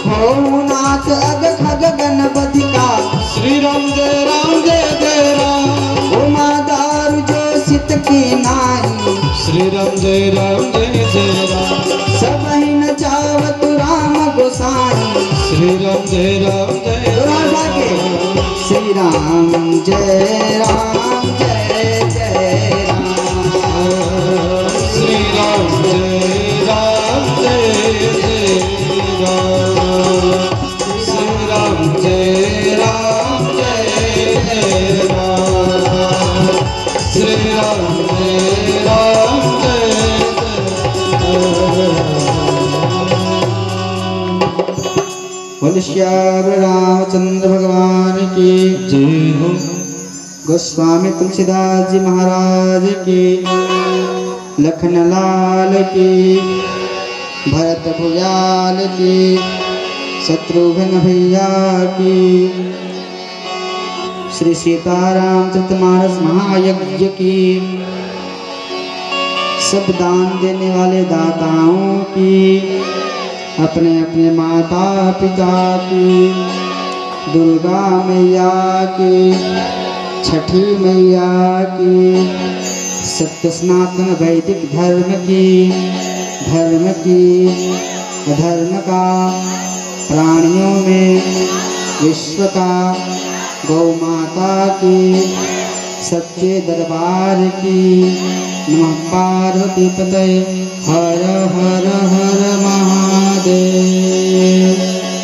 हो नाथ अग खग गणपति का। श्री राम जय राम। उमा दारू जो सित की नाई। श्री राम जय राम। सब ही नचावत राम गोसाई। श्री राम जय राम। श्री राम जय राम जय जय राम। श्री राम जय राम जय जय राम। श्री राम जय राम जय जय राम। श्री राम जय राम जय जय बोल श्याम रामचंद्र भगवान की जय हो। गोस्वामी तुलसीदास जी महाराज की, लखनलाल की, भरत भुजाल की, शत्रुघ्न भैया की, श्री सीतारामचरितमानस महायज्ञ की, सब दान देने वाले दाताओं की, अपने अपने माता पिता की, दुर्गा मैया की, छठी मैया की, सत्य सनातन वैदिक धर्म की, अधर्म का, प्राणियों में विश्व का, गौ माता की, सच्चे दरबार की, नमः पार्वती पतये हर हर हर महादेव।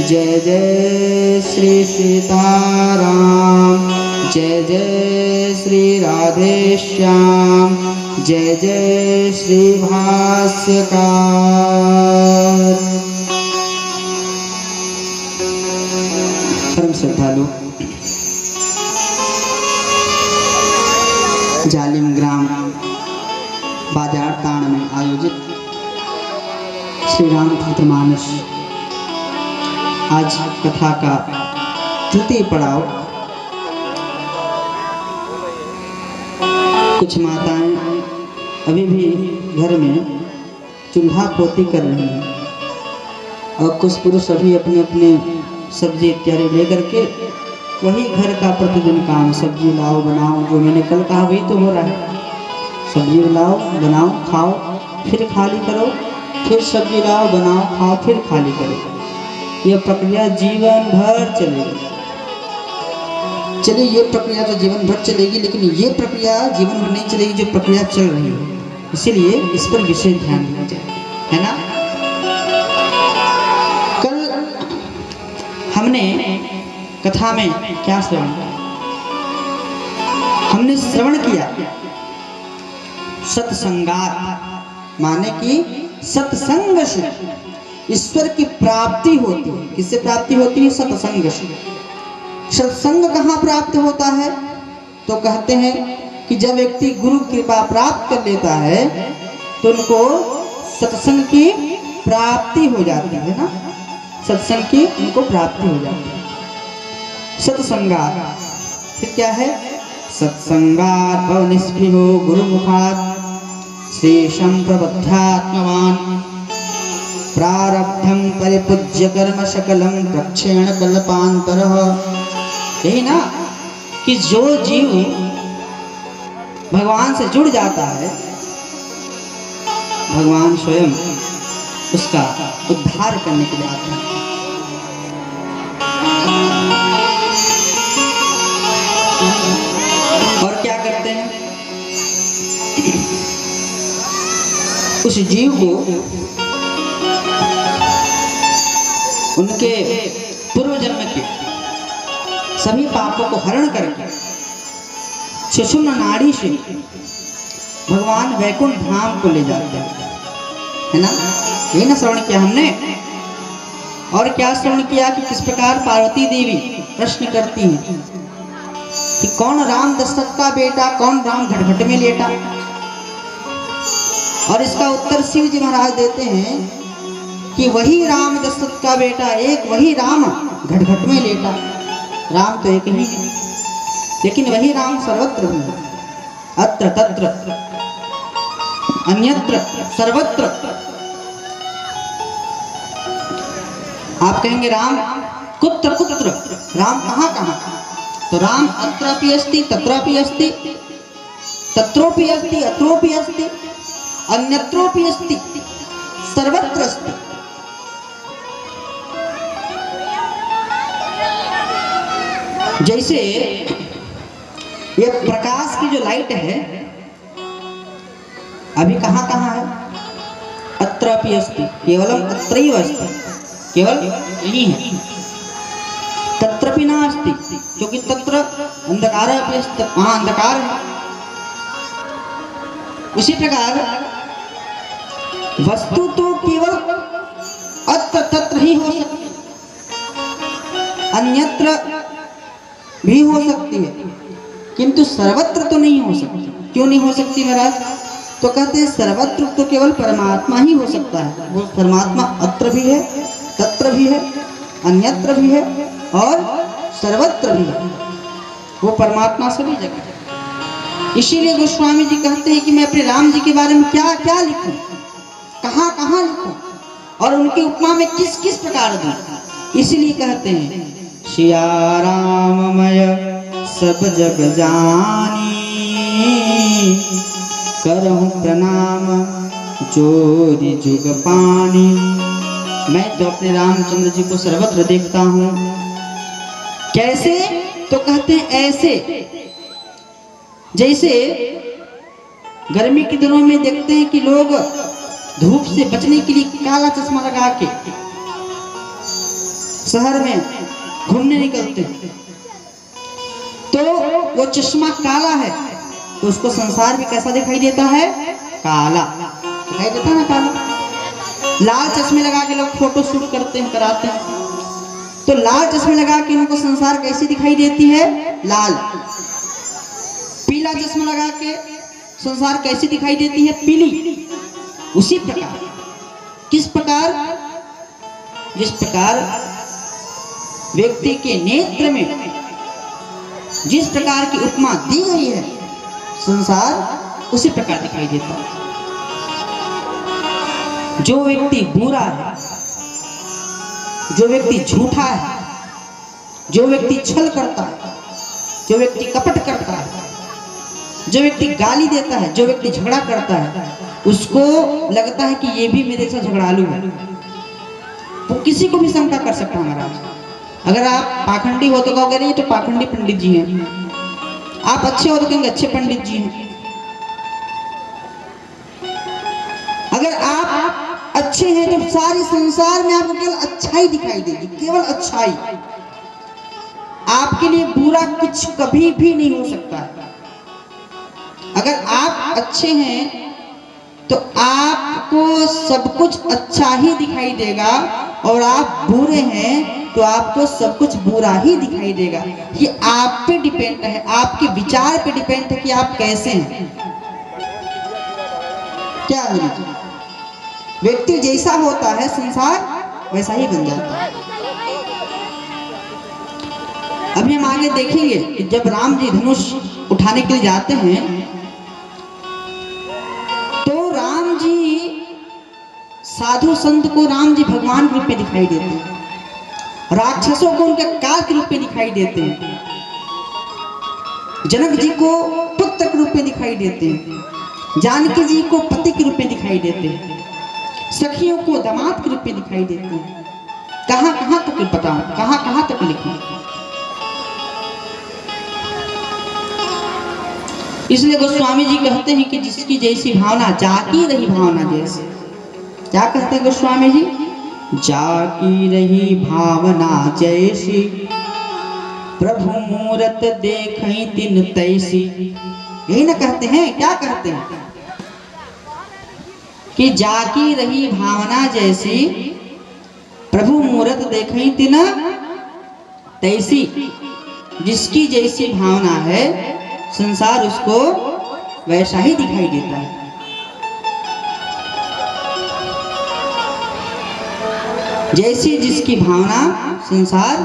जय जय श्री सीताराम, जय जय श्री राधे श्याम, जय जय श्री भाष्यकार। परम श्रद्धालु जालिम ग्राम बाजार ताण में आयोजित श्री रामचरितमानस आज कथा का तृतीय पड़ाव। कुछ माताएं अभी भी घर में चूल्हा पोती कर रही हैं और कुछ पुरुष अभी अपने अपने सब्जी इत्यादि लेकर के वही घर का प्रतिदिन काम, सब्जी लाओ बनाओ, जो मैंने कल कहा वही तो हो रहा है। सब्जी लाओ बनाओ खाओ फिर खाली करो, फिर सब्जी लाओ बनाओ खाओ फिर खाली करो। यह प्रक्रिया जीवन भर चलेगी। चलिए ये प्रक्रिया तो जीवन भर चलेगी, लेकिन ये प्रक्रिया जीवन भर नहीं चलेगी जो प्रक्रिया चल रही है। इसीलिए इस पर विशेष ध्यान दिया जाए, है ना। कल हमने कथा में क्या श्रवण किया? हमने श्रवण किया सत्संगात, माने कि सत्संग से ईश्वर की प्राप्ति होती है। किससे प्राप्ति होती है? सत्संग से। सत्संग कहाँ प्राप्त होता है? तो कहते हैं कि जब व्यक्ति गुरु कृपा प्राप्त कर लेता है तो उनको सत्संग की प्राप्ति हो जाती है ना, सत्संग की उनको प्राप्ति हो जाती है। सत्संगात फिर क्या है? सत्संगात भव निष्पृहो गुरुमुखात् शेषं प्रबध्यात्मवान् प्रारब्धं परिपूज्य कर्म सकलं प्रक्षेण कल्पांतरः। यही ना कि जो जीव भगवान से जुड़ जाता है, भगवान स्वयं उसका उद्धार करने के लिए आते हैं। और क्या करते हैं? उस जीव को उनके पूर्व जन्म के सभी पापों को हरण करके सुषुम्ना नाड़ी से भगवान वैकुंठ धाम को ले जाते हैं, है ना। यही ना श्रवण किया हमने। और क्या श्रवण किया कि किस प्रकार पार्वती देवी प्रश्न करती हैं कि कौन राम दशरथ का बेटा, कौन राम घटघट में लेटा। और इसका उत्तर शिव जी महाराज देते हैं कि वही राम दशरथ का बेटा, एक वही राम घटघट में लेटा। राम तो एक ही है, लेकिन वही राम सर्वत्र है, अत्र तत्र अन्यत्र सर्वत्र। आप कहेंगे राम कुत्र कुत्र, राम कहाँ कहाँ, तो राम अत्रापि अस्ति तत्रापि अस्ति, तत्रोपि अस्ति अत्रोपि अस्ति, अन्यत्रोपि अस्ति, सर्वत्र अस्ति। जैसे ये प्रकाश की जो लाइट है अभी कहाँ कहाँ है, अत्रापि अस्ति, केवलम अत्रैव अस्ति, केवल यही है, तत्रपि न अस्ति, क्योंकि तत्र अंधकार अपि अस्ति, वहाँ अंधकार है। उसी प्रकार वस्तु तो केवल अत्र तत्र ही हो सकती, अन्यत्र भी हो सकती है, किंतु सर्वत्र तो नहीं हो सकती। क्यों नहीं हो सकती महाराज? तो कहते हैं सर्वत्र तो केवल परमात्मा ही हो सकता है। वो परमात्मा अत्र भी है, तत्र भी है, अन्यत्र भी है और सर्वत्र भी है। वो परमात्मा सभी जगह है। इसीलिए गोस्वामी जी कहते हैं कि मैं अपने राम जी के बारे में क्या क्या लिखूं, कहाँ कहाँ लिखूं और उनकी उपमा में किस किस प्रकार दूं। इसीलिए कहते हैं सिया राममय सब जग जानी, करहूं प्रणाम जोरी जुग पानी। मैं तो अपने रामचंद्र जी को सर्वत्र देखता हूँ। कैसे? तो कहते हैं ऐसे जैसे गर्मी के दिनों में देखते हैं कि लोग धूप से बचने के लिए काला चश्मा लगा के शहर में घूमने निकलते हैं, तो वो चश्मा काला है तो उसको संसार में कैसा दिखाई देता है? काला दिखाई देता है ना, काला। लाल चश्मे लगा के लोग फोटो शूट करते हैं, कराते हैं, तो लाल चश्मे लगा के उनको संसार कैसी दिखाई देती है? लाल। पीला चश्मा लगा के संसार कैसी दिखाई देती है? पीली। उसी प्रकार, किस प्रकार? जिस प्रकार व्यक्ति के नेत्र में जिस प्रकार की उपमा दी गई है, संसार उसी प्रकार दिखाई देता है। जो व्यक्ति बुरा है, जो व्यक्ति झूठा है, जो व्यक्ति छल करता है, जो व्यक्ति कपट करता है, जो व्यक्ति गाली देता है, जो व्यक्ति झगड़ा करता है, उसको लगता है कि ये भी मेरे साथ झगड़ालू है। वो किसी को भी शंका कर सकता है महाराज। अगर आप पाखंडी हो तो कहोगे नहीं तो पाखंडी पंडित जी हैं, आप अच्छे हो तो कहेंगे अच्छे पंडित जी हैं। अगर आप अच्छे हैं तो सारे संसार में आपको केवल अच्छाई दिखाई देगी, केवल अच्छाई। आपके लिए बुरा कुछ कभी भी नहीं हो सकता है। अगर आप अच्छे हैं तो आपको सब कुछ अच्छा ही दिखाई देगा, और आप बुरे हैं तो आपको सब कुछ बुरा ही दिखाई देगा। ये आप पे डिपेंड है, आपके विचार पे डिपेंड है कि आप कैसे हैं। क्या है? व्यक्ति जैसा होता है संसार वैसा ही बन जाता है। अभी हम आगे देखेंगे कि जब राम जी धनुष उठाने के लिए जाते हैं तो राम जी साधु संत को राम जी भगवान के रूप में दिखाई देते हैं, राक्षसों को उनके काल के रूप में दिखाई देते हैं, जनक जी को पुत्र के रूप में दिखाई देते हैं, जानकी जी को पति के रूप में दिखाई देते हैं, सखियों को दामाद के रूप में दिखाई देते हैं। कहां कहां तक बताऊं, कहां कहां तक लिखूं? इसलिए गोस्वामी जी कहते हैं कि जिसकी जैसी भावना, जाकी रही भावना जैसे। क्या कहते हैं गोस्वामी जी? जाकी रही भावना जैसी, प्रभु मूरत देखई तिन तैसी। यही ना कहते हैं? क्या कहते हैं? कि जाकी रही भावना जैसी, प्रभु मूरत देखई तिन तैसी। जिसकी जैसी भावना है संसार उसको वैसा ही दिखाई देता है। जैसी जिसकी भावना संसार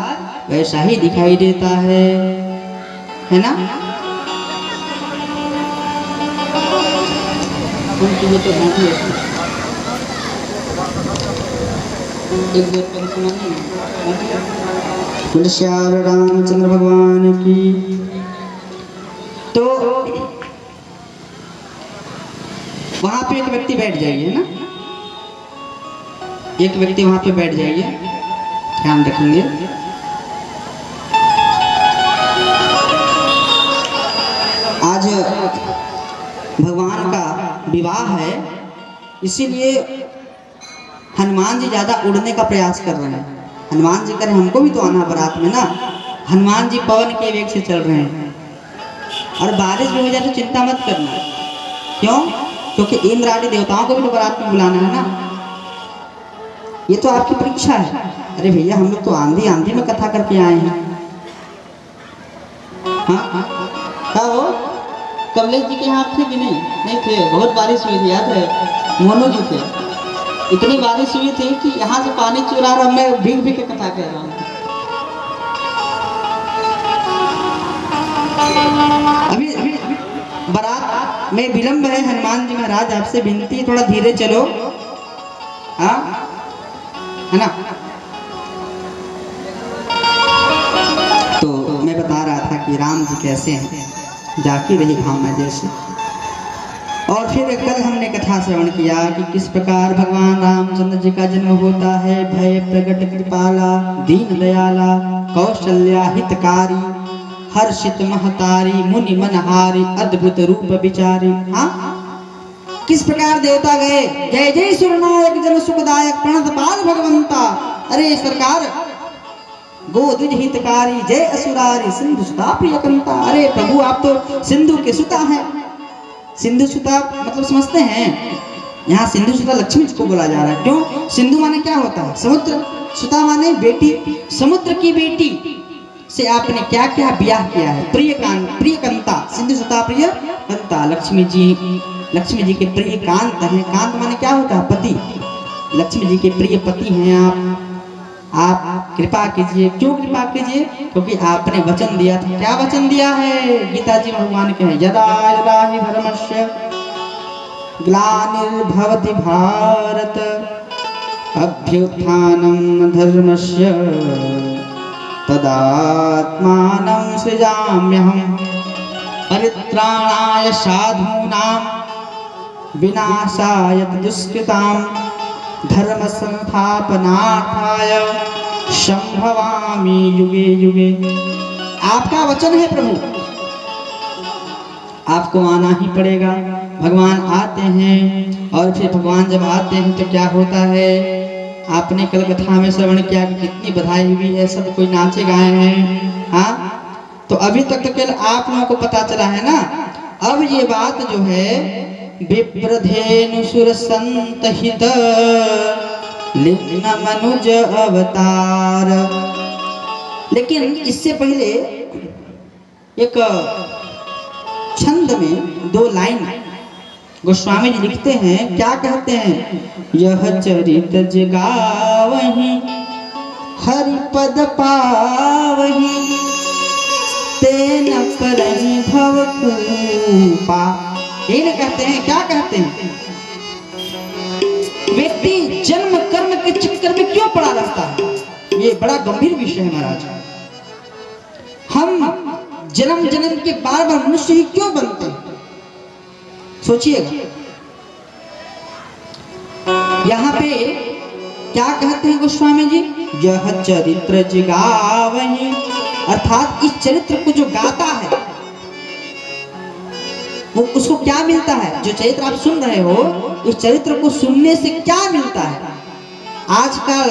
वैसा ही दिखाई देता है ना? तो एक दो पद सुनाइए। बोले श्याम रामचंद्र भगवान की। तो वहां पे एक व्यक्ति बैठ जाइए ना, एक व्यक्ति वहां पे बैठ जाइए, ध्यान रखेंगे। आज भगवान का विवाह है, इसीलिए हनुमान जी ज़्यादा उड़ने का प्रयास कर रहे हैं। हनुमान जी करें हमको भी तो आना बारात में ना। हनुमान जी पवन के वेग से चल रहे हैं, और बारिश भी हो जाए तो चिंता मत करना। क्यों? क्योंकि इंद्र आदि देवताओं को भी तो बारात में बुलाना है ना। ये तो आपकी परीक्षा है। अरे भैया हम लोग तो आंधी आंधी में कथा करके आए हैं। हाँ क्या हो, कमलेश जी के यहाँ थे कि नहीं? नहीं थे, बहुत बारिश हुई थी, याद है? मोनू जी थे। इतनी बारिश हुई थी कि यहाँ से पानी चुरा रहा, मैं भीग भीग के कथा कर रहा हूँ। अभी बारात में विलंब है। हनुमान जी महाराज आपसे विनती, थोड़ा धीरे चलो, हाँ है ना। तो मैं बता रहा था कि राम जी कैसे हैं, जाकी रही भावना जैसे। और फिर कल हमने कथा श्रवण किया कि किस प्रकार भगवान रामचंद्र जी का जन्म होता है। भय प्रगट कृपाला, दीन दयाला, कौशल्या हितकारी, हर्षित महतारी, मुनि मनहारी, अद्भुत रूप विचारी। हाँ, किस प्रकार देवता गए, जय जय सुरनायक जन सुखदायक, प्रणत पाल भगवंता। अरे सरकार, गोदुज हितकारी, जय असुरारी, सिंधु सुता प्रियकंता। अरे प्रभु आप तो सिंधु के सुता हैं। सिंधु सुता मतलब समझते हैं, यहाँ सिंधु सुता लक्ष्मी जी को बोला जा रहा है। क्यों? सिंधु माने क्या होता है? समुद्र। सुता माने बेटी, समुद्र की बेटी से आपने क्या क्या ब्याह किया है। प्रियकंता, सिंधु सुता प्रियकंता, लक्ष्मी जी के प्रिय कांत हैं। कांत माने क्या होता है? पति। लक्ष्मी जी के प्रिय पति हैं आप कृपा कीजिए। क्यों कृपा कीजिए? क्योंकि आपने वचन दिया था। क्या वचन दिया है? गीता जी भगवान के हैं, यदा यदा हि धर्मस्य ग्लानिर्भवति भारत अभ्युत्थानं धर्मस्य तदात्मानं सृजाम्यहम् परित्राणाय साधूनां विनाशाय दुष्कृतां धर्म संस्थापनार्थाय संभवामि युगे युगे। आपका वचन है प्रभु, आपको आना ही पड़ेगा। भगवान आते हैं, और फिर भगवान जब आते हैं तो क्या होता है? आपने कल कथा में श्रवण किया कि कितनी बधाई हुई है, सब कोई नाचे गाए हैं। हाँ, तो अभी तक तो केवल आप लोगों को पता चला है ना। अब ये बात जो है, विप्रधेनु सुर संत हित लिन्न मनुज अवतार। लेकिन इससे पहले एक छंद में दो लाइन गोस्वामी जी लिखते हैं। क्या कहते हैं? यह चरित जगावहि हरि पद पावहि तेन परहि भव कृपा। ये कहते हैं, क्या कहते हैं? व्यक्ति जन्म कर्म के चक्कर में क्यों पड़ा रहता है? ये बड़ा गंभीर विषय है महाराज। हम जन्म जन्म के बार बार मनुष्य ही क्यों बनते हैं? सोचिएगा। यहाँ पे क्या कहते हैं गोस्वामी जी? यह चरित्र जगावहि, अर्थात इस चरित्र को जो गाता है वो उसको क्या मिलता है? जो चरित्र आप सुन रहे हो, इस चरित्र को सुनने से क्या मिलता है? आजकल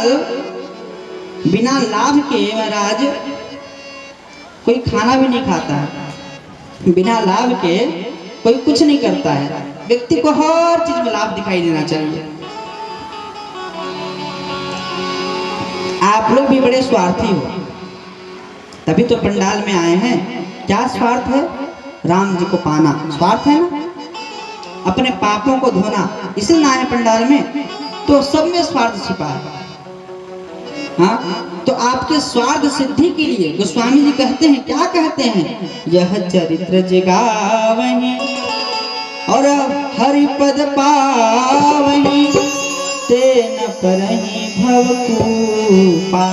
बिना लाभ के महाराज कोई खाना भी नहीं खाता है। बिना लाभ के कोई कुछ नहीं करता है। व्यक्ति को हर चीज में लाभ दिखाई देना चाहिए। आप लोग भी बड़े स्वार्थी हो, तभी तो पंडाल में आए हैं। क्या स्वार्थ है? राम जी को पाना स्वार्थ है ना। अपने पापों को धोना, इसलिए ना आए पंडाल में। तो सब में स्वार्थ छिपा है। हाँ, तो आपके स्वार्थ सिद्धि के लिए गोस्वामी जी कहते हैं, क्या कहते हैं? यह चरित्र जगावहि और हरि पद पावहि तेन परहि भवकूपा।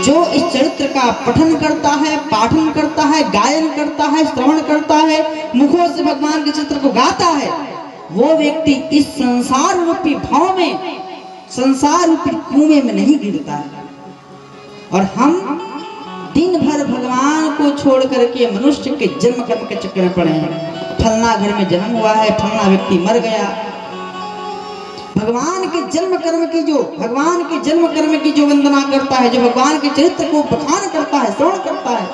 जो इस चरित्र का पठन करता है, पाठन करता है, गायन करता है, श्रवण करता है, मुखों से भगवान के चित्र को गाता है, वो व्यक्ति इस संसार रूपी भाव में, संसार रूपी कुएं में नहीं गिरता है। और हम दिन भर भगवान को छोड़ करके मनुष्य के जन्म कर्म के चक्कर में पड़े हैं। फलना घर में जन्म हुआ है, फलना व्यक्ति मर गया। भगवान के जन्म कर्म की जो, भगवान के जन्म कर्म की जो वंदना करता है, जो भगवान के चरित्र को बखान करता है, श्रवण करता है,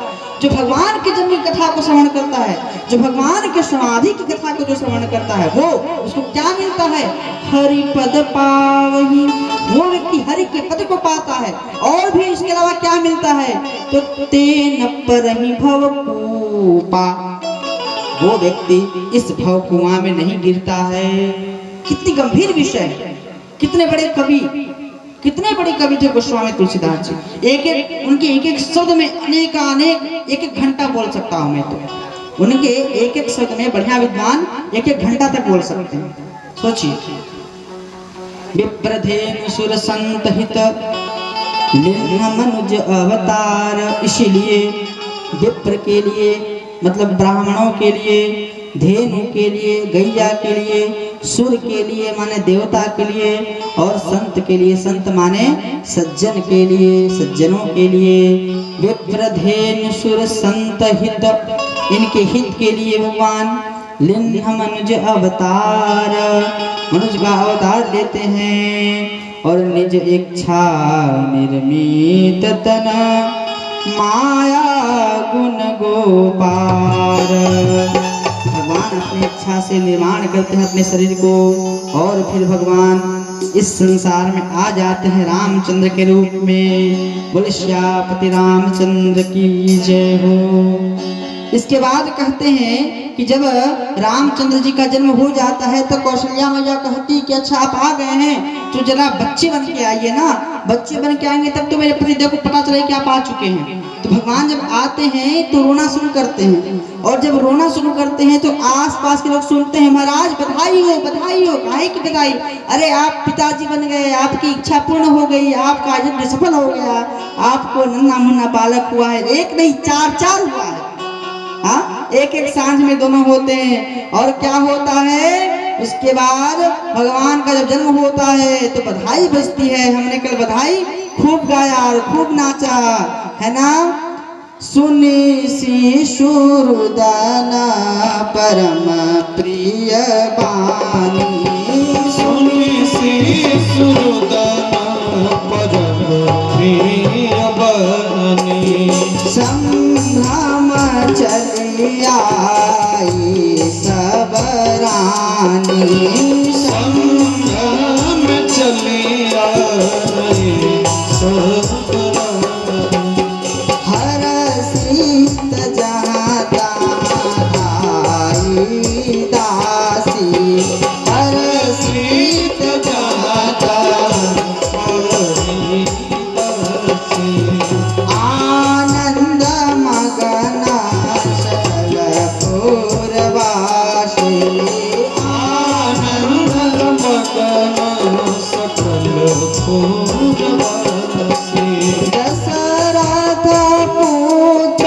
जो भगवान की जन्म की कथा को श्रवण करता है, जो भगवान के समाधि की कथा को जो श्रवण करता है, वो उसको क्या मिलता है? हरि पद पावहि। वो व्यक्ति हरि के पद को पाता है। और भी इसके अलावा क्या मिलता है? तो तेन परहि भवकूपा। वो व्यक्ति इस भव कुआं में नहीं गिरता है। कितनी गंभीर विषय है। कितने बड़े कवि, कितने बड़े कवि थे गोस्वामी तुलसीदास जी। एक एक उनके एक एक शब्द में अनेक एक एक घंटा बोल सकता हूं मैं तो। उनके एक एक शब्द में बढ़िया विद्वान एक एक घंटा तक बोल सकते हैं। सोचिए, विप्रधेनु सुर संत हित लिंग मनुज अवतार। इसीलिए विप्र के लिए मतलब ब्राह्मणों के लिए, धेनु के लिए, गैया के लिए, सुर के लिए माने देवता के लिए, और संत के लिए, संत माने सज्जन के लिए, सज्जनों के लिए। विप्र धेनु सुर संत हित, इनके हित के लिए भगवान लिंग मनुज अवतार, मनुज का अवतार लेते हैं। और निज इच्छा निर्मित तन माया गुण गोपार। भगवान अपनी इच्छा से निर्माण करते हैं अपने शरीर को, और फिर भगवान इस संसार में आ जाते हैं रामचंद्र के रूप में। बोले श्यापति रामचंद्र की जय हो। इसके बाद कहते हैं कि जब रामचंद्र जी का जन्म हो जाता है तो कौशल्या मैया कहती कि अच्छा आप आ गए हैं तो जरा बच्चे बन के आइए ना। बच्चे बन के आएंगे तब तो मेरे पतिदेव को पता चले कि आप आ चुके हैं। तो भगवान जब आते हैं तो रोना शुरू करते हैं, और जब रोना शुरू करते हैं तो आसपास के लोग सुनते हैं, महाराज बधाई हो, बधाई हो। काहे की बधाई? अरे आप पिताजी बन गए, आपकी इच्छा पूर्ण हो गई, आपका यज्ञ सफल हो गया, आपको नन्हा मुन्ना बालक हुआ है। एक नहीं, चार हुआ है। हाँ, एक एक सांझ में दोनों होते हैं। और क्या होता है उसके बाद? भगवान का जब जन्म होता है तो बधाई बजती है। हमने कल बधाई खूब गाया और खूब नाचा है ना। सुनी शिशुरुदना परम प्रिय बानी, सुनी शिशुरुदना परम प्रिय बानी। संभ्रम चली आई सब रानी, संभ्रम चली आई सब रानी। हर सीत जहाँ दाई दासी, हर सीत जहाँ दाई दासी। आनंद मगना सकल पूर्वासी, आनंद मगन सकल पूर्वासी। दशरथ पुत्र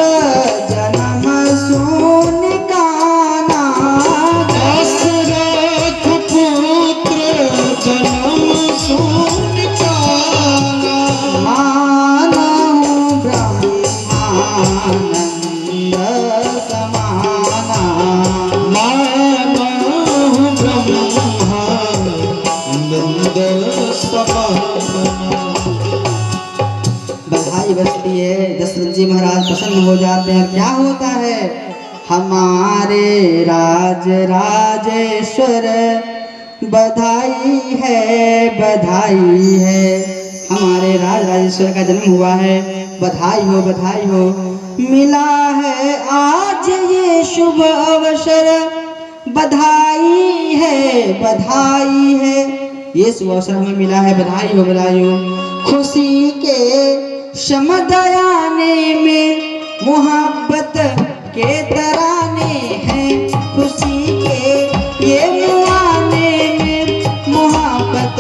जन्म सुन काना, दशरथ पुत्र जन्म सुन काना। मानहु ब्रह्मानंद समाना, मानहु ब्रह्मानंद समाना। बधाई बजती है। दशरथ जी महाराज प्रसन्न हो जाते हैं। क्या होता है? हमारे राज राजेश्वर बधाई है, बधाई है। हमारे राज राजेश्वर का जन्म हुआ है, बधाई हो, बधाई हो। मिला है आज ये शुभ अवसर, बधाई है, बधाई है। ये शुभ अवसर हमें मिला है, बधाई हो, बधाई हो। खुशी के समदयाने में मोहब्बत के तराने हैं, खुशी के ये मुआने में मोहब्बत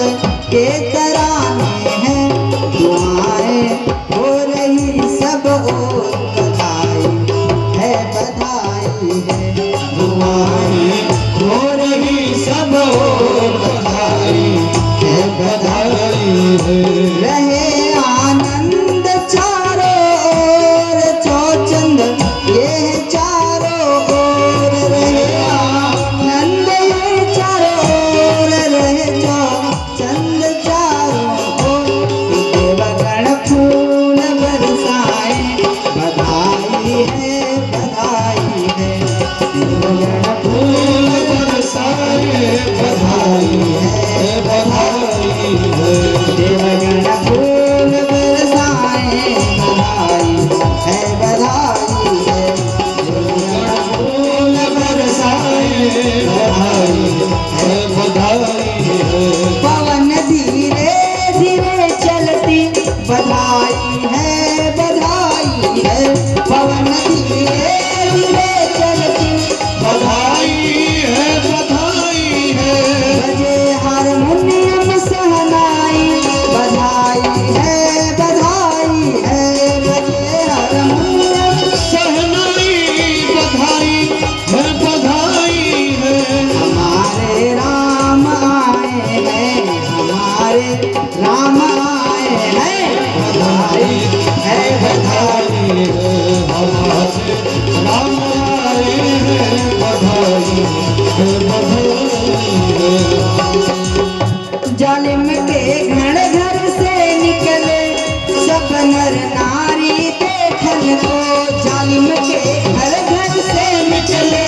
नारी देखन को जालिम के घर घर से निकले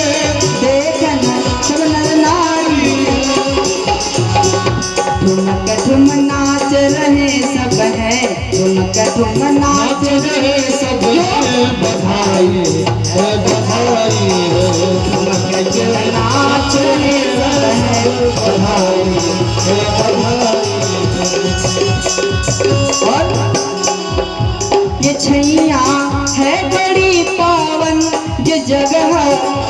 देखन सब नर नारी ठुमक ठुम नाच रहे सब है ठुमक ठुम नाच रहे सब है बधाई है बधाई है ठुमक ठुम नाच रहे सब है बधाई है बधाई और ये छैया है बड़ी पावन ये जगह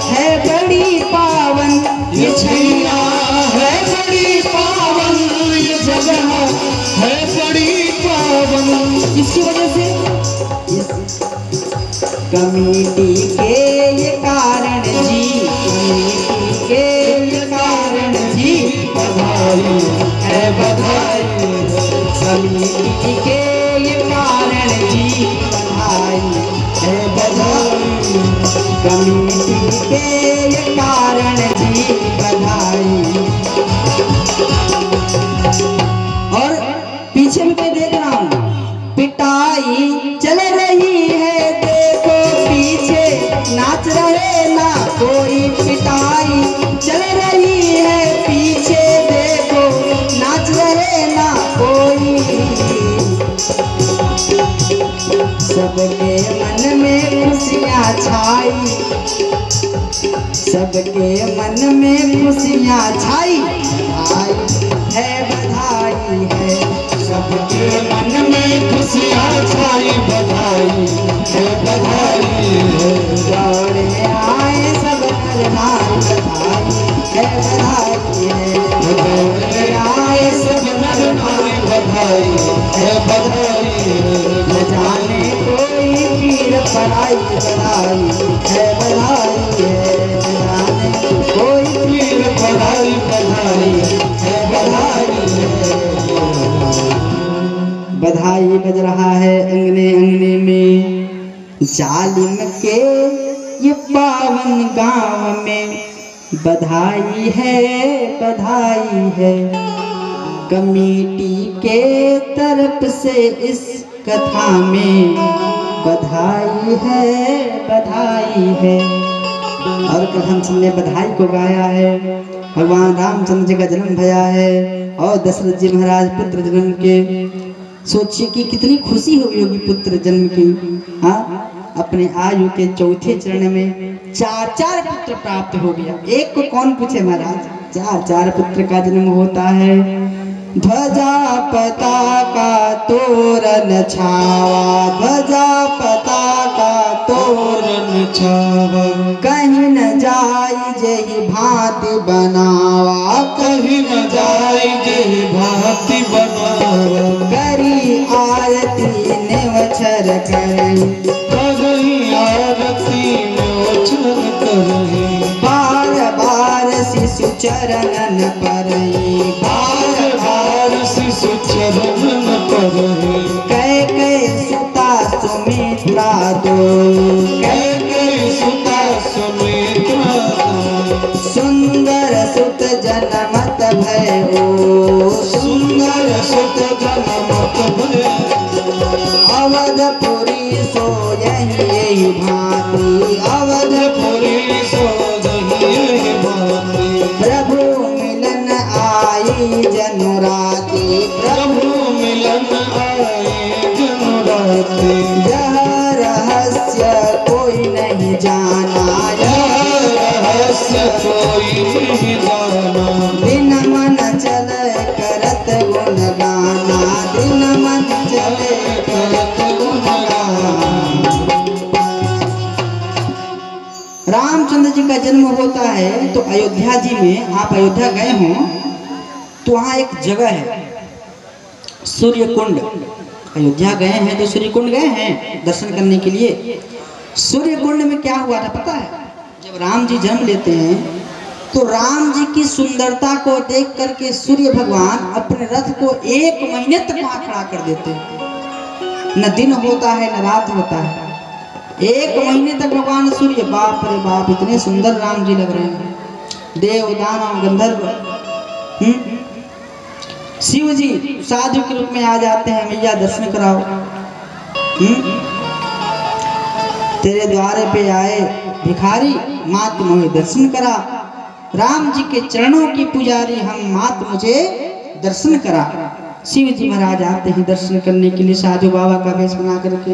है बड़ी पावन ये छैया है बड़ी पावन ये जगह है बड़ी पावन इसकी वजह से कमेटी के ये कारण जी कमेटी के ये कारण जी बधाई है बधाई कमेटी के ये कारण जी बधाई है बधाई कमेटी के ये कारण जी बधाई। और पीछे भी मैं देख रहा हूँ पिटाई चल रही है देखो पीछे नाच रहे ना कोई पिटाई चल रही है पीछे देखो नाच रहे ना कोई सबके मन में खुशियाँ छाई सबके मन में खुशियाँ छाई बधाई है सबके मन में खुशियाँ छाई बधाई है बधाई है दौड़े आए सब नर नारी बधाई है दौड़े आए सब नर नारी बधाई है बधाई है न जाने कोई पीर पराई बधाई है बधाई है न जाने कोई पीर बधाई बधाई है बधाई है बधाई बज रहा है अंगने अंगने में जालिम के ये पावन गांव में बधाई है कमेटी के तरफ से इस कथा में बधाई है। और कल हम सबने बधाई को गाया है भगवान रामचंद्र जी का जन्म भया है और दशरथ जी महाराज पुत्र जन्म के सोचिए कि कितनी खुशी हुई होगी पुत्र जन्म की। हाँ अपने आयु के चौथे चरण में चार पुत्र प्राप्त हो गया। एक को कौन पूछे महाराज चार पुत्र का जन्म होता है। ध्वजा पताका तोरण छावा ध्वजा पताका तोरण छावा कहीं न जाई जेहि भांति बनावा कहीं न जाए जे भांति बनावा करी आरती नेवछर करी कहीं आरती में ओछन करही बार शिशु चरणन परई बार शिशु चरणन करही कै सुता सुमित्रा दो कै सुता सुमित्रा सुंदर सुत जनमत भयो सुंदर सुत जनमत भयो अवधपुरी सो यही भांति अवधपुरी सो यही भांति प्रभु मिलन आई जनुराती प्रभु मिलन आए जनुराती यह रहस्य कोई नहीं जाना यह रहस्य कोई नहीं जाना दिन मन चल करत गुण गाना दिन मन चले करत गुण गाना। रामचंद्र जी का जन्म होता है तो अयोध्या जी में आप अयोध्या गए हों तो वहाँ एक जगह है सूर्य कुंड। अयोध्या गए हैं तो सूर्य कुंड गए हैं दर्शन करने के लिए। सूर्य कुंड में क्या हुआ था पता है। जब राम जी जन्म लेते हैं तो राम जी की सुंदरता को देख करके सूर्य भगवान अपने रथ को 1 महीने तक वहां खड़ा कर देते हैं। न दिन होता है न रात होता है। 1 महीने तक भगवान सूर्य बाप रे बाप इतने सुंदर राम जी लग रहे हैं। देव दानव गंधर्व शिव जी साधु के रूप में आ जाते हैं। मैया दर्शन कराओ। तेरे द्वारे पे आए भिखारी, मात मोहे दर्शन करा। राम जी के चरणों की पुजारी हम, मात मुझे दर्शन करा। शिव जी महाराज आते हैं दर्शन करने के लिए, साधु बाबा का वेश बना करके।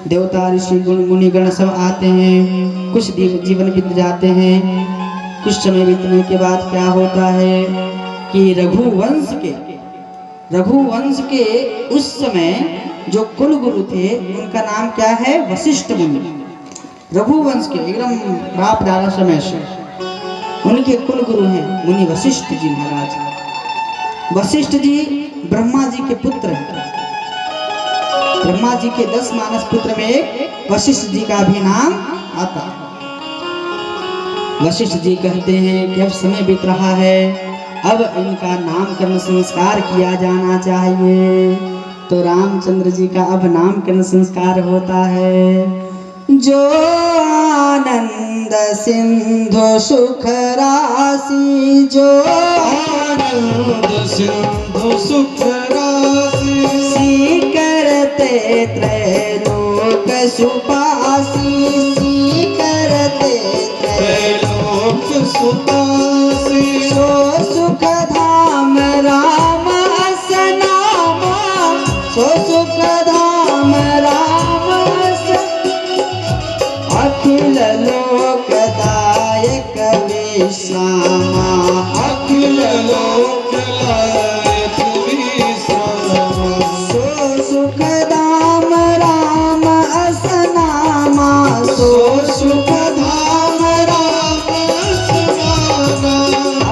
देवता ऋषि गुण मुनिगण सब आते हैं। कुछ जीवन बीत जाते हैं। कुछ समय बीतने के बाद क्या होता है कि रघुवंश के उस समय जो कुल गुरु थे उनका नाम क्या है, वशिष्ठ मुनि। रघुवंश के एकदम बाप दादा समय से उनके कुल गुरु हैं मुनि वशिष्ठ जी महाराज। वशिष्ठ जी ब्रह्मा जी के पुत्र हैं। ब्रह्मा जी के 10 मानस पुत्र में एक वशिष्ठ जी का भी नाम आता है। वशिष्ठ जी कहते हैं कि अब समय बीत रहा है, अब इनका नामकरण संस्कार किया जाना चाहिए। तो रामचंद्र जी का अब नामकरण संस्कार होता है। जो आनंद सिंधु सुख राशि, जो आनंद सिंधु सुख राशि, सी करते त्रैलोक सुपासी, सी करते त्रैलोक सुपासी। सो सुख धाम राम असनामा, सो सुख धाम राम अखिल लोकदायक विश्रामा, अखिल लोकदायक विश्रामा। सो सुख धाम राम असनामा, सो सुख धाम राम असनामा,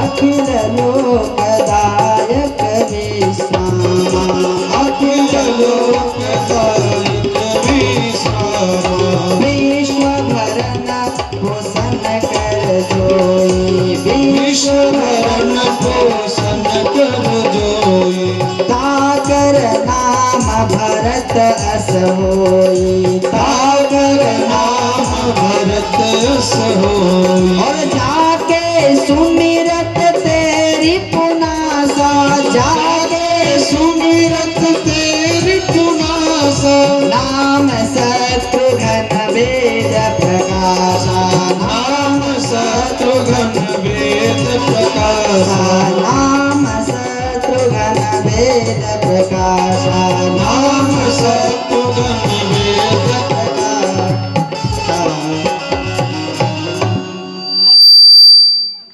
अखिल लोकदायक विश्रामा, अखिल लोकदायक विश्रामा। विश्व भरण पोषण कर जोई, विश्व भरण पोषण कर जोई, ताकर नाम भरत अस होई, ताकर नाम भरत यश होई। और जाके सुमिरत तेरी पुनासा, जाके सुमिरत तेरी पुनासा, नाम शत्रुघ्न वेद प्रकाशा, नाम शत्रुघ्न वेद प्रकाशा, नाम शत्रुघ्न वेद प्रकाशा, नाम शत्रुघ्न वेद प्रकाशा।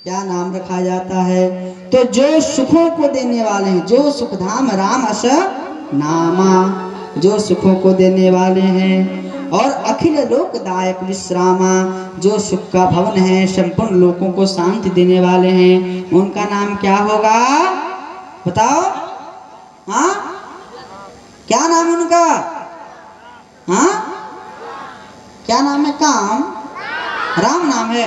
क्या नाम रखा जाता है? तो जो सुखों को देने वाले हैं, जो सुखधाम राम अस नामा, जो सुखों को देने वाले हैं। और अखिल लोकदायक विश्रामा, जो सुख का भवन है, संपूर्ण लोगों को शांति देने वाले हैं। उनका नाम क्या होगा बताओ? हाँ, क्या नाम है उनका? हाँ, क्या नाम है? काम राम नाम है।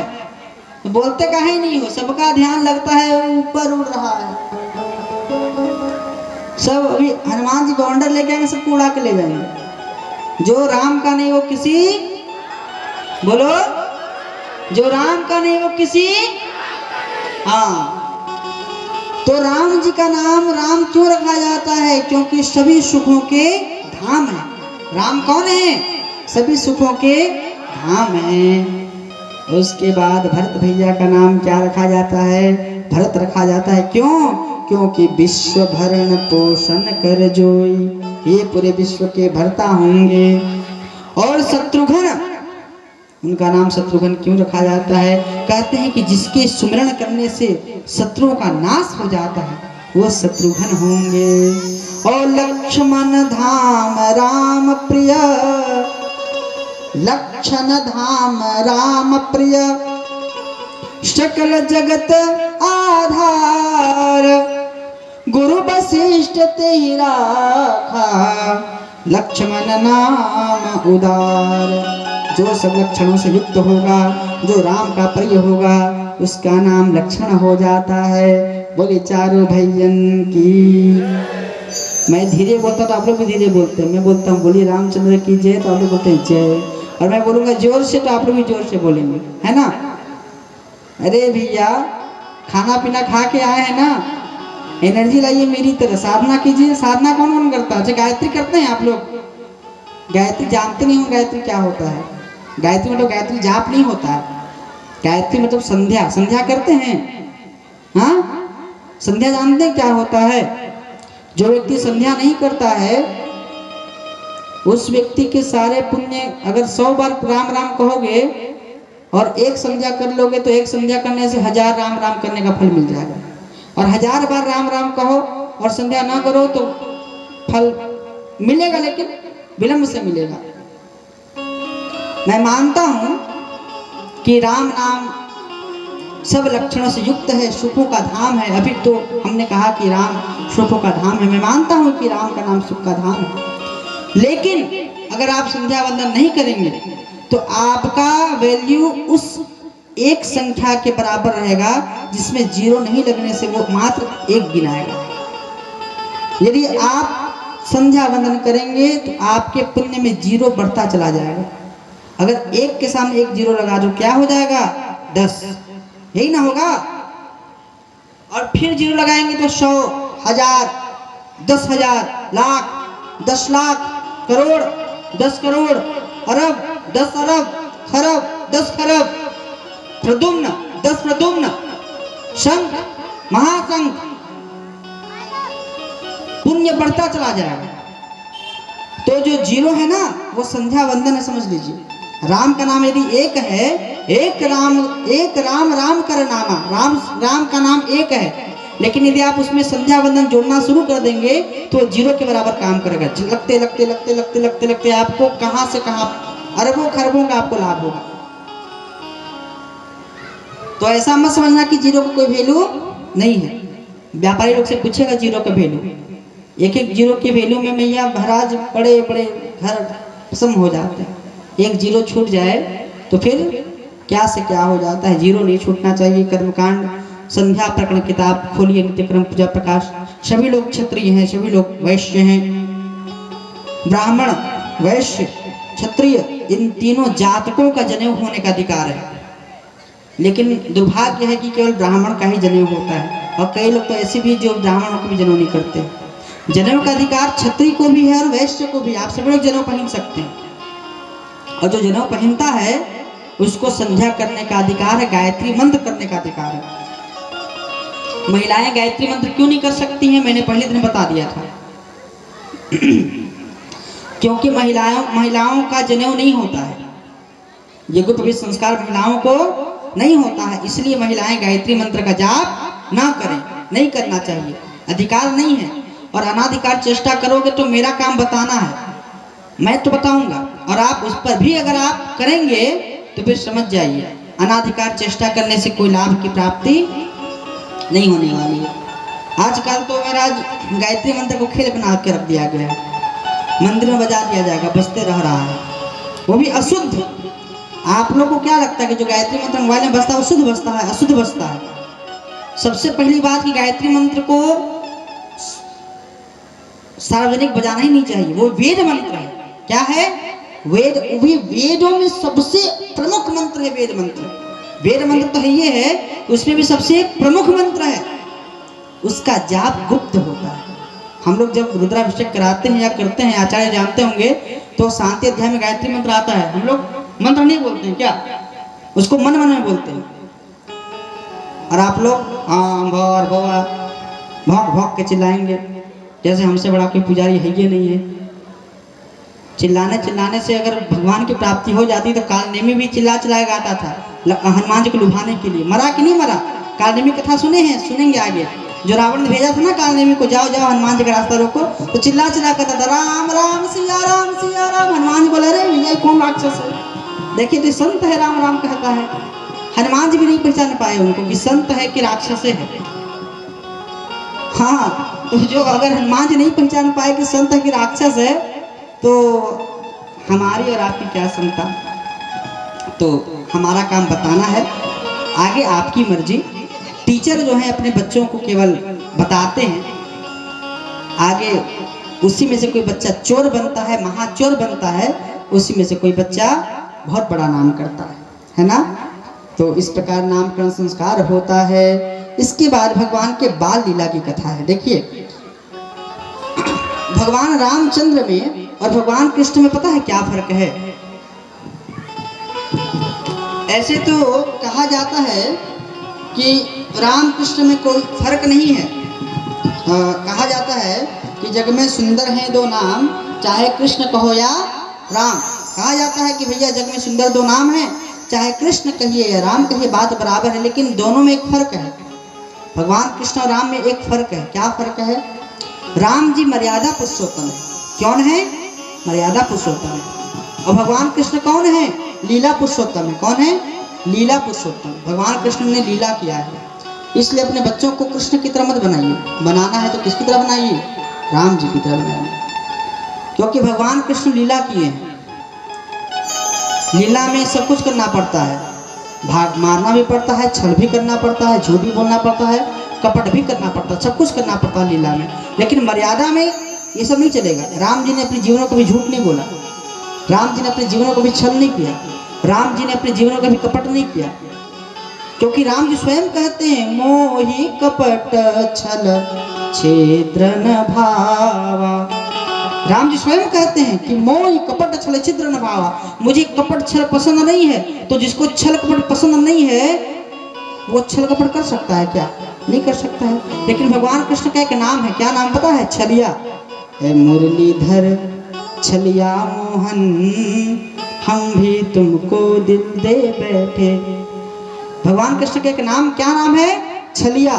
तो बोलते काहे नहीं हो? सबका ध्यान लगता है ऊपर उड़ रहा है। सब अभी हनुमान जी बाउंडर लेके आएंगे, सबको उड़ा के ले जाएंगे। जो राम का नहीं वो किसी, बोलो, जो राम का नहीं वो किसी। हाँ, तो राम जी का नाम राम क्यों रखा जाता है? क्योंकि सभी सुखों के धाम है। राम कौन है? सभी सुखों के धाम है। उसके बाद भरत भैया का नाम क्या रखा जाता है? भरत रखा जाता है। क्यों? क्योंकि विश्व भरण पोषण कर जोई, ये पूरे विश्व के भरता होंगे। और शत्रुघ्न, उनका नाम शत्रुघ्न क्यों रखा जाता है? कहते हैं कि जिसके सुमिरन करने से शत्रुओं का नाश हो जाता है वो शत्रुघ्न होंगे। और लक्ष्मण धाम राम प्रिय, लक्षण धाम राम प्रिय, सकल जगत आधार, गुरु वशिष्ठ ते राखा, लक्ष्मण नाम उदार। जो सब लक्षणों से युक्त होगा, जो राम का प्रिय होगा, उसका नाम लक्ष्मण हो जाता है। बोले चारों भैयन की। मैं धीरे बोलता तो आप लोग भी धीरे बोलते हैं। मैं बोलता हूँ बोलिए रामचंद्र की जय, तो आप लोग बोलते हैं जय। और मैं बोलूँगा जोर से तो आप लोग भी जोर से बोलेंगे, है ना? अरे भैया, खाना पीना खा के आए हैं ना, एनर्जी लाइए मेरी तरह, साधना कीजिए। साधना कौन कौन करता है? अच्छा, गायत्री करते हैं आप लोग? गायत्री जानते नहीं हो गायत्री क्या होता है? गायत्री मतलब गायत्री जाप नहीं होता है। गायत्री मतलब संध्या। संध्या करते हैं? हाँ, संध्या जानते हैं क्या होता है? जो व्यक्ति संध्या नहीं करता है उस व्यक्ति के सारे पुण्य, अगर 100 बार राम राम कहोगे और एक संध्या कर लोगे तो एक संध्या करने से 1000 राम राम करने का फल मिल जाएगा। और 1000 बार राम राम कहो और संध्या ना करो तो फल मिलेगा, लेकिन विलंब से मिलेगा। मैं मानता हूं कि राम नाम सब लक्षणों से युक्त है, सुखों का धाम है। अभी तो हमने कहा कि राम सुखों का धाम है। मैं मानता हूं कि राम का नाम सुख का धाम है, लेकिन अगर आप संध्या वंदन नहीं करेंगे तो आपका वैल्यू उस एक संख्या के बराबर रहेगा जिसमें 0 नहीं लगने से वो मात्र 1 गिनाएगा। यदि आप संध्या वंदन करेंगे तो आपके पुण्य में 0 बढ़ता चला जाएगा। अगर 1 के सामने 1 0 लगा दो क्या हो जाएगा? 10, यही ना होगा? और फिर 0 लगाएंगे तो 100, 1000, 10,000, लाख, 10 लाख, करोड़, 10 करोड़, अरब, 10 अरब, खरब, 10 खरब, प्रद्युम्न, 10 प्रद्युम्न, शंख, महाशंख, पुण्य बढ़ता चला जाएगा। तो जो 0 है ना वो संध्या वंदन है, समझ लीजिए। राम का नाम यदि एक है, एक राम राम कर नामा, राम का नाम एक है, लेकिन यदि आप उसमें संध्या वंदन जोड़ना शुरू कर देंगे तो 0 के बराबर काम करेगा। लगते लगते लगते लगते लगते लगते आपको कहां से कहां अरबों खरबों का आपको लाभ होगा। तो ऐसा मत समझना कि 0 का कोई वैल्यू नहीं है। व्यापारी लोग से पूछेगा 0 का वैल्यू, एक 0 के वैल्यू में मैया महाराज बड़े बड़े घर प्रसन्न हो जाते हैं। एक 0 छूट जाए तो फिर क्या से क्या हो जाता है। 0 नहीं छूटना चाहिए। कर्मकांड संध्या प्रकरण किताब खोलिए, नित्यक्रम पूजा प्रकाश। सभी लोग क्षत्रिय हैं, सभी लोग वैश्य हैं। ब्राह्मण, वैश्य, क्षत्रिय, इन तीनों जातकों का जनेऊ होने का अधिकार है, लेकिन दुर्भाग्य है कि केवल ब्राह्मण का ही जनेऊ होता है। और कई लोग तो ऐसे भी जो ब्राह्मणों को भी जनेऊ नहीं करते। जनेऊ का अधिकार क्षत्रिय को भी है और वैश्य को भी। आप सभी लोग जनेऊ पहन सकते हैं, और जो जनेऊ पहनता है उसको संध्या करने का अधिकार है, गायत्री मंत्र करने का अधिकार है। महिलाएं गायत्री मंत्र क्यों नहीं कर सकती हैं? मैंने पहले दिन बता दिया था। क्योंकि महिलाओं का जनेऊ नहीं होता है, यज्ञ प्रवेश संस्कार महिलाओं को नहीं होता है, इसलिए महिलाएं गायत्री मंत्र का जाप ना करें, नहीं करना चाहिए, अधिकार नहीं है। और अनाधिकार चेष्टा करोगे तो मेरा काम बताना है, मैं तो बताऊंगा, और आप उस पर भी अगर आप करेंगे तो फिर समझ जाइए अनाधिकार चेष्टा करने से कोई लाभ की प्राप्ति नहीं होने वाली है। आजकल तो महाराज गायत्री मंत्र को खेल बना के रख दिया गया है, मंदिर में बजा दिया जाएगा, बजते रह रहा है, वो भी अशुद्ध। आप लोग को क्या लगता है कि जो गायत्री मंत्र मोबाइल में बजता है वो शुद्ध बजता है? अशुद्ध बजता है। सबसे पहली बात कि गायत्री मंत्र को सार्वजनिक बजाना ही नहीं चाहिए, वो वेद मंत्र है। क्या है? वेद, भी वेदों में सबसे प्रमुख मंत्र है वेद मंत्र। वेद मंत्र तो है ये है, उसमें भी सबसे प्रमुख मंत्र है, उसका जाप गुप्त होता है। हम लोग जब रुद्राभिषेक कराते हैं या करते हैं, आचार्य जानते होंगे, तो शांति अध्याय में गायत्री मंत्र आता है। हम लोग मंत्र नहीं बोलते हैं क्या, उसको मन मन में बोलते हैं। और आप लोग भौंक भौंक के चिल्लाएंगे, जैसे हमसे बड़ा कोई पुजारी है ये नहीं है। चिल्लाने से अगर भगवान की प्राप्ति हो जाती तो कालनेमी भी चिल्ला गाता था हनुमान जी को लुभाने के लिए। मरा कि नहीं मरा? कालनेमी कथा सुने हैं, सुनेंगे आगे। जो रावण ने भेजा था ना कालनेमी को, जाओ जाओ हनुमान जी का रास्ता रोको, तो चिल्ला करता था राम राम सिया राम सिया राम। हनुमान जी बोले अरे ये कौन राक्षस है? देखिए तो संत है, राम राम कहता है। हनुमान जी भी नहीं पहचान पाए उनको कि संत है कि राक्षस है। हाँ, तो जो अगर हनुमान जी नहीं पहचान पाए कि संत है कि राक्षस है, तो हमारी और आपकी क्या क्षमता। तो हमारा काम बताना है, आगे आपकी मर्जी। टीचर जो है अपने बच्चों को केवल बताते हैं, आगे उसी में से कोई बच्चा चोर बनता है, महाचोर बनता है, उसी में से कोई बच्चा बहुत बड़ा नाम करता है ना। तो इस प्रकार नामकरण संस्कार होता है। इसके बाद भगवान के बाल लीला की कथा है। देखिए, भगवान रामचंद्र में और भगवान कृष्ण में पता है क्या फर्क है? ऐसे तो कहा जाता है कि राम कृष्ण में कोई फर्क नहीं है। कहा जाता है कि जग में सुंदर हैं दो नाम, चाहे कृष्ण कहो या राम। कहा जाता है कि भैया जग में सुंदर दो नाम हैं, चाहे कृष्ण कहिए या राम कहिए, बात बराबर है, लेकिन दोनों में एक फर्क है। भगवान कृष्ण और राम में एक फर्क है। क्या फर्क है? राम जी मर्यादा पुरुषोत्तम है। कौन है? मर्यादा पुरुषोत्तम है। और भगवान कृष्ण कौन है? लीला पुरुषोत्तम है। कौन है? लीला पुरुषोत्तम। भगवान कृष्ण ने लीला किया है, इसलिए अपने बच्चों को कृष्ण की तरह मत बनाइए। बनाना है तो किसकी तरह बनाइए? राम जी की तरह बनाइए, क्योंकि भगवान कृष्ण लीला किए हैं। लीला में सब कुछ करना पड़ता है, भाग मारना भी पड़ता है, छल भी करना पड़ता है, झूठ भी बोलना पड़ता है, कपट भी करना पड़ता है, सब कुछ करना पड़ता है लीला में। लेकिन मर्यादा में ये सब नहीं चलेगा। राम जी ने अपने जीवन में कभी झूठ नहीं बोला, राम जी ने अपने जीवन में कभी छल नहीं किया, राम जी ने अपने जीवन में कभी कपट नहीं किया, क्योंकि राम जी स्वयं कहते हैं मोहि कपट छल छिद्र न भावा। राम जी स्वयं कहते हैं कि मोहि कपट छल छिद्र न भावा, मुझे कपट छल पसंद नहीं है। तो जिसको छल कपट पसंद नहीं है वो छल कपट कर सकता है क्या? नहीं कर सकता है। लेकिन भगवान कृष्ण का एक नाम है, क्या नाम पता है? छलिया। ए मुरलीधर छलिया मोहन, हम भी तुमको दिल दे बैठे। भगवान कृष्ण का एक नाम, क्या नाम है? छलिया।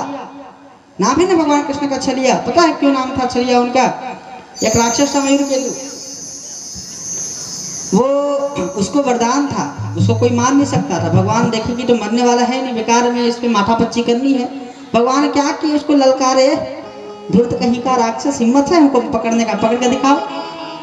नाम है ना भगवान कृष्ण का छलिया। पता है क्यों नाम था छलिया उनका? एक राक्षस था मयूरकेतु, वो उसको वरदान था, उसको कोई मार नहीं सकता था। भगवान देखेंगे तो मरने वाला है नहीं, बेकार में इस पे माथापच्ची करनी है। भगवान क्या किए, उसको ललकारे, धूर्त कहीं का राक्षस, हिम्मत है हमको पकड़ने का, पकड़ के दिखाओ।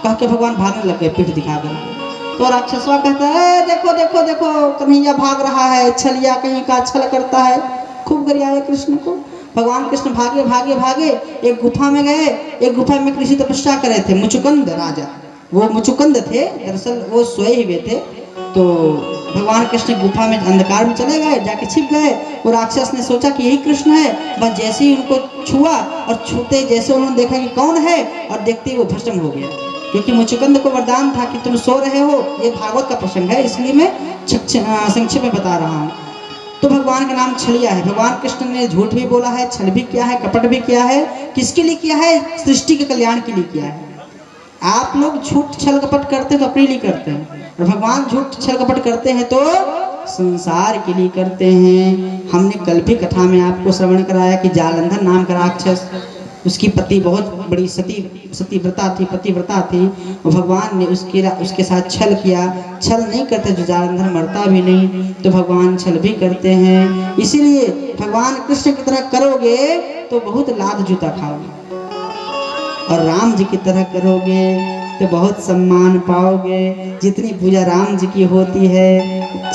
कह के भगवान भागने लग गए पीठ दिखा कर। तो राक्षसवा कहता है देखो देखो देखो कन्हैया भाग रहा है, छलिया कहीं का छल करता है। खूब गरियाए कृष्ण को। भगवान कृष्ण भागे भागे भागे एक गुफा में गए। एक गुफा में कृषि तपस्या कर रहे थे मुचुकुंद राजा, वो मुचुकुंद थे, दरअसल वो सोए हुए थे। तो भगवान कृष्ण गुफा में अंधकार में चले गए, जाके छिप गए। वो राक्षस ने सोचा कि यही कृष्ण है, बस जैसे ही उनको छुआ और छूते जैसे उन्होंने देखा कि कौन है, और देखते ही वो भस्म हो गया। क्योंकि मुचुकुंद को वरदान था कि तुम सो रहे हो। ये भागवत का प्रसंग है, इसलिए मैं संक्षेप में बता रहा हूँ। तो भगवान का नाम छलिया है। भगवान कृष्ण ने झूठ भी बोला है, छल भी किया है, कपट भी किया है। किसके लिए किया है? सृष्टि के कल्याण के लिए किया है। आप लोग झूठ छल कपट करते हैं तो अपने लिए करते हैं, और भगवान झूठ छल कपट करते हैं तो संसार के लिए करते हैं। हमने कल भी कथा में आपको श्रवण कराया कि जालंधर नाम का राक्षस, उसकी पति बहुत बड़ी सतीव्रता थी, पतिव्रता थी, और भगवान ने उसके साथ छल किया। छल नहीं करते जो जालंधर मरता भी नहीं, तो भगवान छल भी करते हैं। इसीलिए भगवान कृष्ण की तरह करोगे तो बहुत लाद जूता खाओगे, और राम जी की तरह करोगे तो बहुत सम्मान पाओगे। जितनी पूजा राम जी की होती है,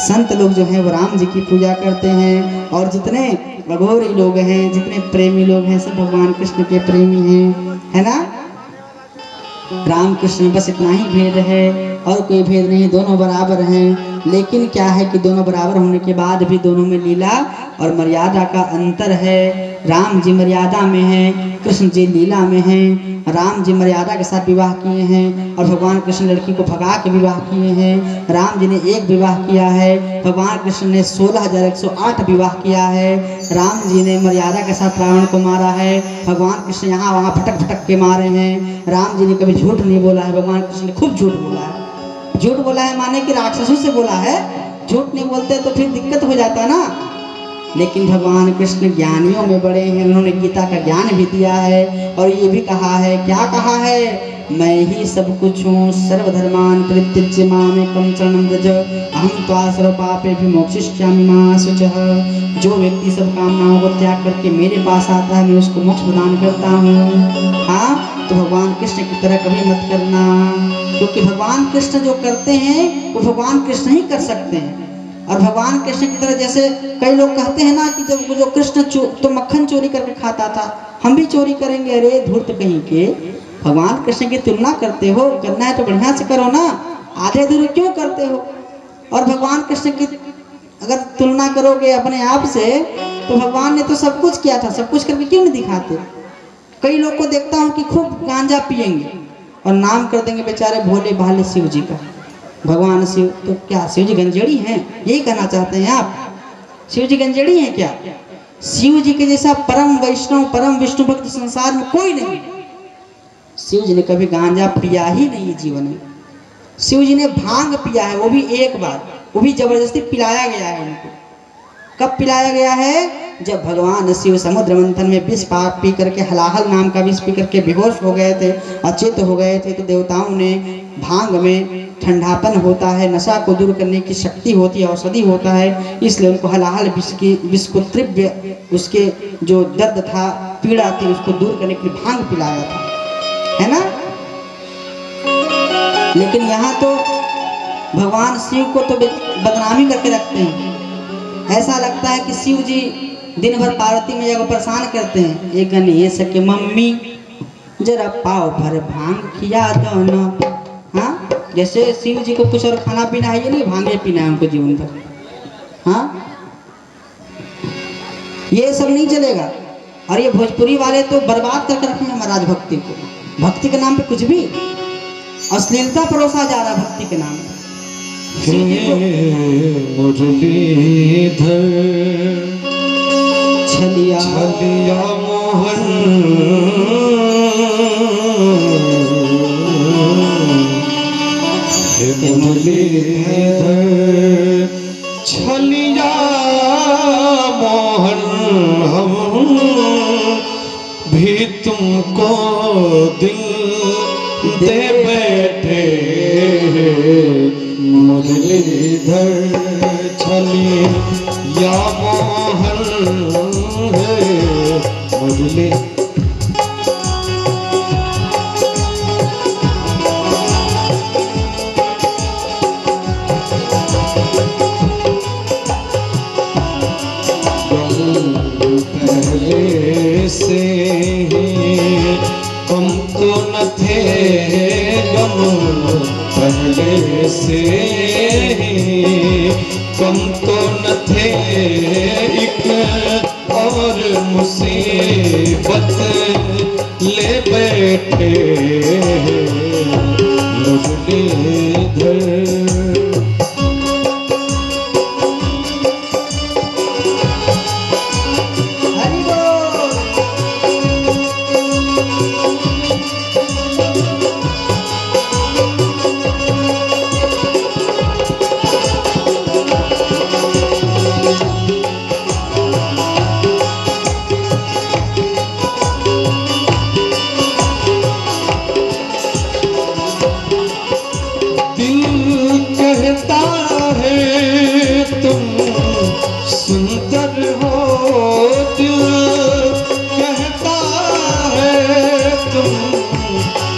संत लोग जो हैं वो राम जी की पूजा करते हैं, और जितने अघोरी लोग हैं, जितने प्रेमी लोग हैं, सब भगवान कृष्ण के प्रेमी हैं, है ना। राम कृष्ण बस इतना ही भेद है, और कोई भेद नहीं, दोनों बराबर हैं। लेकिन क्या है कि दोनों बराबर होने के बाद भी दोनों में लीला और मर्यादा का अंतर है। राम जी मर्यादा में हैं, कृष्ण जी लीला में हैं। राम जी मर्यादा के साथ विवाह किए हैं, और भगवान कृष्ण लड़की को भगा के विवाह किए हैं। राम जी ने एक विवाह किया है, भगवान कृष्ण ने 16,108 विवाह किया है। राम जी ने मर्यादा के साथ रावण को मारा है, भगवान कृष्ण यहाँ वहाँ भटक भटक के मारे हैं। राम जी ने कभी झूठ नहीं बोला है, भगवान कृष्ण ने खूब झूठ बोला है। झूठ बोला है माने कि राक्षसों से बोला है, झूठ नहीं बोलते तो फिर दिक्कत हो जाता ना। लेकिन भगवान कृष्ण ज्ञानियों में बड़े हैं, उन्होंने गीता का ज्ञान भी दिया है, और ये भी कहा है, क्या कहा है? मैं ही सब कुछ हूँ, सर्वधर्मान परित्यज्य मामेकं शरणं व्रज, अहं त्वा सर्वपापेभ्यो मोक्षयिष्यामि मा शुचः। जो व्यक्ति सब कामनाओं को त्याग करके मेरे पास आता है, मैं उसको मोक्ष प्रदान करता हूँ। हाँ, तो भगवान कृष्ण की तरह कभी मत करना, क्योंकि भगवान कृष्ण जो करते हैं वो भगवान कृष्ण ही कर सकते हैं। और भगवान कृष्ण की तरह, जैसे कई लोग कहते हैं ना कि जब जो कृष्ण तो मक्खन चोरी करके खाता था, हम भी चोरी करेंगे। अरे धूर्त कहीं के, भगवान कृष्ण की तुलना करते हो, करना है तो बढ़िया से करो ना, आधे अधूरे क्यों करते हो? और भगवान कृष्ण की अगर तुलना करोगे अपने आप से, तो भगवान ने तो सब कुछ किया था, सब कुछ करके क्यों नहीं दिखाते? कई लोग को देखता हूँ कि खूब गांजा पियेंगे, और नाम कर देंगे बेचारे भोले भाले शिव जी का, भगवान शिव। तो क्या शिव जी गंजेड़ी हैं, यही कहना चाहते हैं आप? शिव जी गंजेड़ी हैं क्या? शिव जी के जैसा परम वैष्णव परम विष्णु भक्त संसार में कोई नहीं। शिव जी ने कभी गांजा पिया ही नहीं जीवन में। शिव जी ने भांग पिया है, वो भी एक बार, वो भी जबरदस्ती पिलाया गया है उनको। कब पिलाया गया है? जब भगवान शिव समुद्र मंथन में विष पी करके, हलाहल नाम का विष पी करके बेहोश हो गए थे, अचेत हो गए थे, तो देवताओं ने भांग में ठंडापन होता है, नशा को दूर करने की शक्ति होती है, औषधि होता है, इसलिए उनको हलाहल विष को तीव्र उसके जो दर्द था, पीड़ा थी, उसको दूर करने के लिए भांग पिलाया था, है ना। लेकिन यहाँ तो भगवान शिव को तो बदनामी करके रखते हैं। ऐसा लगता है कि शिव जी दिन भर पार्वती मैया को परेशान करते हैं। ये गणेश के मम्मी जरा पाव भर भांग खिया दो ना। हाँ, जैसे शिव जी को कुछ और खाना पीना है, ये नहीं भांगे पीना है उनको जीवन भर। हाँ, ये सब नहीं चलेगा। और ये भोजपुरी वाले तो बर्बाद करके रखे हैं महाराज भक्ति को। भक्ति के नाम पे कुछ भी अश्लीलता परोसा जा रहा है भक्ति के नाम पे। मुरलीधर छलिया छलिया मोहन हे मुरलीधर छलिया मोहन, हम भी तुमको दिल दे बैठे। मुरलीधर छलिया मोहन है मुरली। पहले से हम तो न थे गम, पहले से कम तो न थे, एक और मुसीबत ले बैठे। मुरलीधर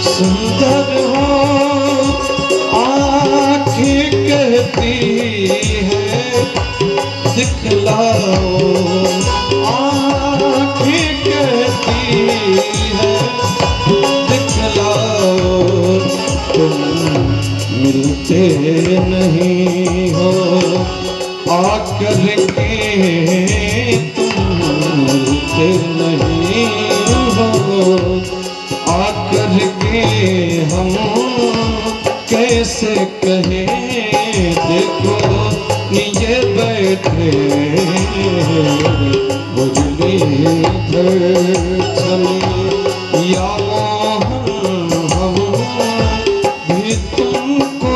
सुंदर हो, आँखें कहती है दिखलाओ, आँखें कहती है दिखलाओ। तुम मिलते नहीं हो आकर के, तुम मिलते नहीं हो आकर के, हम कैसे कहें देखो ये बैठे। मुरलीधर छलिया